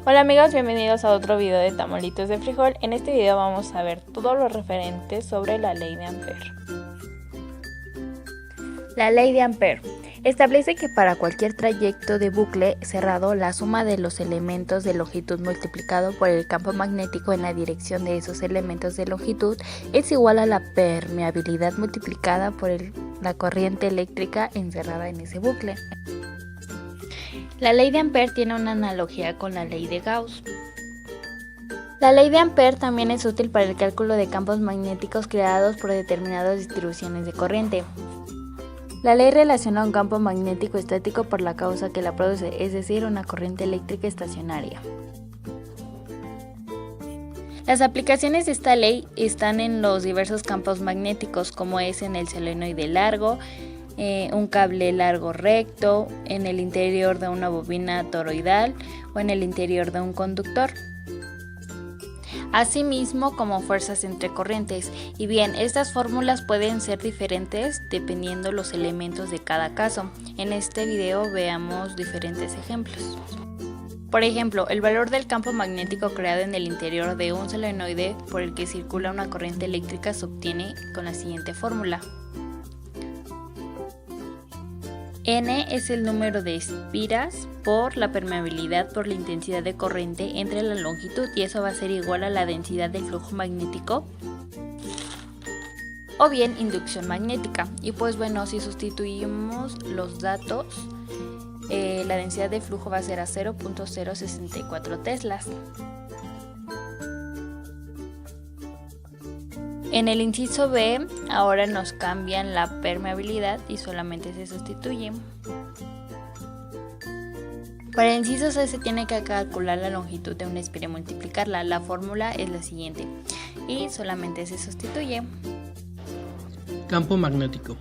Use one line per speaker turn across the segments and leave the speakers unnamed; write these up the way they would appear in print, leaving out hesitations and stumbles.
Hola amigos, bienvenidos a otro video de Tamalitos de Frijol. En este video vamos a ver todo lo referente sobre la ley de Ampère. La ley de Ampère establece que para cualquier trayecto de bucle cerrado, la suma de los elementos de longitud multiplicado por el campo magnético en la dirección de esos elementos de longitud es igual a la permeabilidad multiplicada por la corriente eléctrica encerrada en ese bucle. La ley de Ampère tiene una analogía con la ley de Gauss. La ley de Ampère también es útil para el cálculo de campos magnéticos creados por determinadas distribuciones de corriente. La ley relaciona un campo magnético estático por la causa que la produce, es decir, una corriente eléctrica estacionaria. Las aplicaciones de esta ley están en los diversos campos magnéticos, como es en el solenoide largo, un cable largo recto, en el interior de una bobina toroidal o en el interior de un conductor. Asimismo, como fuerzas entre corrientes. Y bien, estas fórmulas pueden ser diferentes dependiendo los elementos de cada caso. En este video veamos diferentes ejemplos. Por ejemplo, el valor del campo magnético creado en el interior de un solenoide por el que circula una corriente eléctrica se obtiene con la siguiente fórmula. N es el número de espiras por la permeabilidad por la intensidad de corriente entre la longitud, y eso va a ser igual a la densidad del flujo magnético o bien inducción magnética. Y pues bueno, si sustituimos los datos, la densidad de flujo va a ser a 0.064 teslas. En el inciso B, ahora nos cambian la permeabilidad y solamente se sustituye. Para el inciso C se tiene que calcular la longitud de una espira y multiplicarla. La fórmula es la siguiente y solamente se sustituye.
Campo magnético.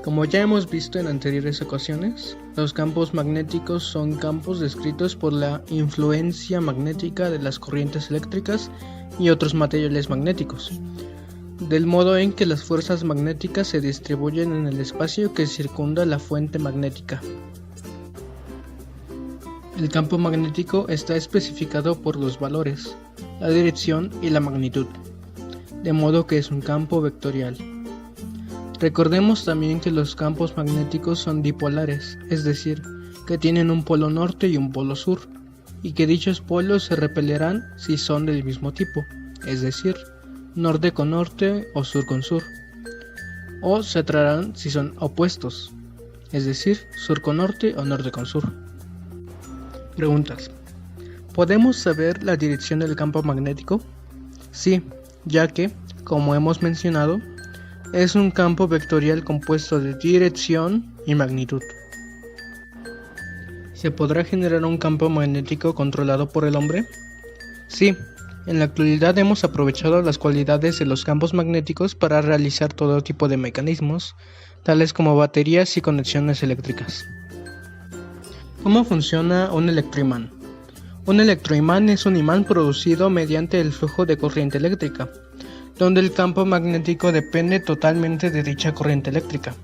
Como ya hemos visto en anteriores ocasiones, los campos magnéticos son campos descritos por la influencia magnética de las corrientes eléctricas y otros materiales magnéticos, del modo en que las fuerzas magnéticas se distribuyen en el espacio que circunda la fuente magnética. El campo magnético está especificado por los valores, la dirección y la magnitud, de modo que es un campo vectorial. Recordemos también que los campos magnéticos son dipolares, es decir, que tienen un polo norte y un polo sur, y que dichos polos se repelerán si son del mismo tipo, es decir, norte con norte o sur con sur, o se atraerán si son opuestos, es decir, sur con norte o norte con sur. Preguntas. ¿Podemos saber la dirección del campo magnético? Sí, ya que, como hemos mencionado, es un campo vectorial compuesto de dirección y magnitud. ¿Se podrá generar un campo magnético controlado por el hombre? Sí, en la actualidad hemos aprovechado las cualidades de los campos magnéticos para realizar todo tipo de mecanismos, tales como baterías y conexiones eléctricas. ¿Cómo funciona un electroimán? Un electroimán es un imán producido mediante el flujo de corriente eléctrica, donde el campo magnético depende totalmente de dicha corriente eléctrica.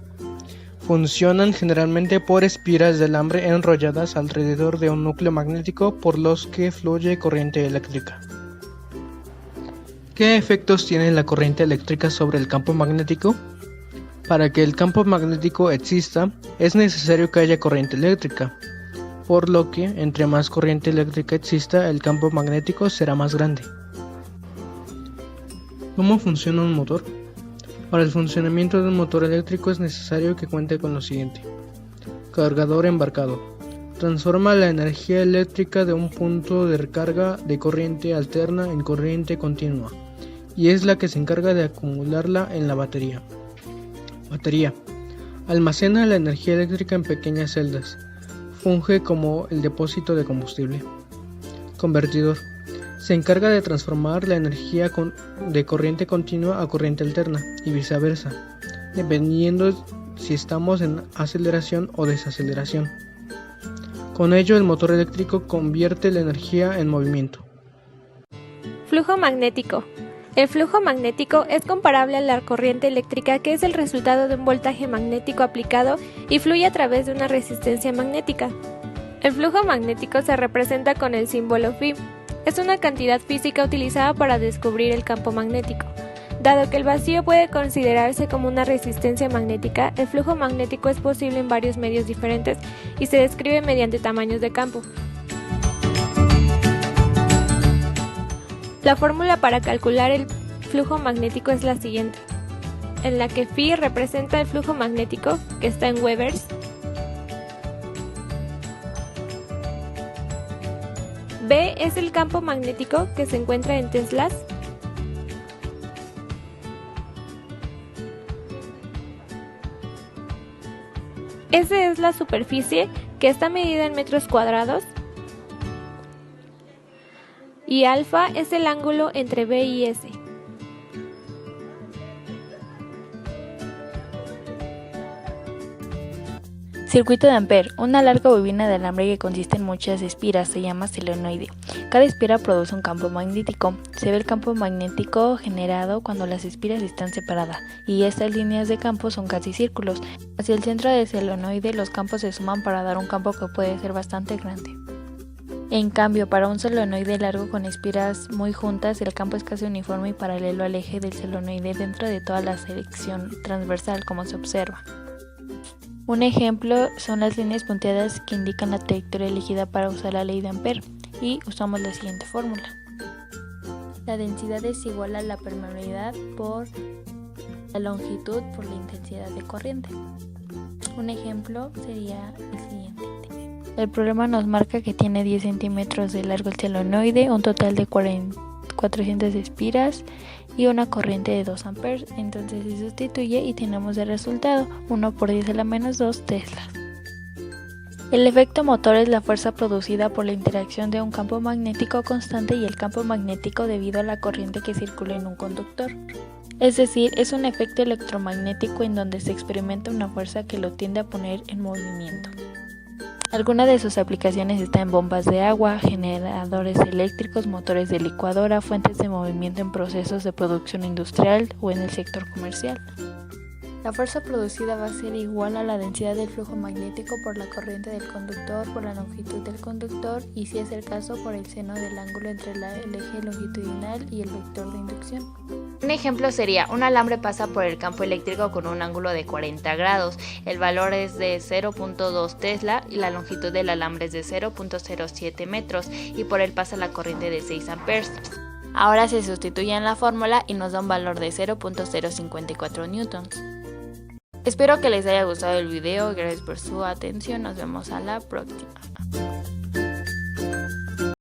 Funcionan generalmente por espiras de alambre enrolladas alrededor de un núcleo magnético por los que fluye corriente eléctrica. ¿Qué efectos tiene la corriente eléctrica sobre el campo magnético? Para que el campo magnético exista, es necesario que haya corriente eléctrica, por lo que entre más corriente eléctrica exista, el campo magnético será más grande. ¿Cómo funciona un motor? Para el funcionamiento de un motor eléctrico es necesario que cuente con lo siguiente. Cargador embarcado. Transforma la energía eléctrica de un punto de recarga de corriente alterna en corriente continua, y es la que se encarga de acumularla en la batería. Batería. Almacena la energía eléctrica en pequeñas celdas. Funge como el depósito de combustible. Convertidor. Se encarga de transformar la energía de corriente continua a corriente alterna y viceversa, dependiendo si estamos en aceleración o desaceleración. Con ello, el motor eléctrico convierte la energía en movimiento.
Flujo magnético. El flujo magnético es comparable a la corriente eléctrica, que es el resultado de un voltaje magnético aplicado y fluye a través de una resistencia magnética. El flujo magnético se representa con el símbolo Φ. Es una cantidad física utilizada para descubrir el campo magnético. Dado que el vacío puede considerarse como una resistencia magnética, el flujo magnético es posible en varios medios diferentes y se describe mediante tamaños de campo. La fórmula para calcular el flujo magnético es la siguiente, en la que Φ representa el flujo magnético, que está en Webers, B es el campo magnético, que se encuentra en Teslas, S es la superficie, que está medida en metros cuadrados, y alfa es el ángulo entre B y S.
Circuito de Ampere. Una larga bobina de alambre que consiste en muchas espiras se llama solenoide. Cada espira produce un campo magnético. Se ve el campo magnético generado cuando las espiras están separadas, y estas líneas de campo son casi círculos. Hacia el centro del solenoide los campos se suman para dar un campo que puede ser bastante grande. En cambio, para un solenoide largo con espiras muy juntas, el campo es casi uniforme y paralelo al eje del solenoide dentro de toda la sección transversal, como se observa. Un ejemplo son las líneas punteadas que indican la trayectoria elegida para usar la ley de Ampere, y usamos la siguiente fórmula. La densidad es igual a la permeabilidad por la longitud por la intensidad de corriente. Un ejemplo sería el siguiente. El problema nos marca que tiene 10 centímetros de largo el solenoide, un total de 400 espiras y una corriente de 2 amperes. Entonces se sustituye y tenemos el resultado 1 por 10 a la menos 2 teslas. El efecto motor es la fuerza producida por la interacción de un campo magnético constante y el campo magnético debido a la corriente que circula en un conductor. Es decir, es un efecto electromagnético en donde se experimenta una fuerza que lo tiende a poner en movimiento. Algunas de sus aplicaciones están en bombas de agua, generadores eléctricos, motores de licuadora, fuentes de movimiento en procesos de producción industrial o en el sector comercial. La fuerza producida va a ser igual a la densidad del flujo magnético por la corriente del conductor, por la longitud del conductor y, si es el caso, por el seno del ángulo entre el eje longitudinal y el vector de inducción. Un ejemplo sería, un alambre pasa por el campo eléctrico con un ángulo de 40 grados, el valor es de 0.2 tesla y la longitud del alambre es de 0.07 metros y por él pasa la corriente de 6 amperes. Ahora se sustituye en la fórmula y nos da un valor de 0.054 newtons. Espero que les haya gustado el video, gracias por su atención, nos vemos a la próxima.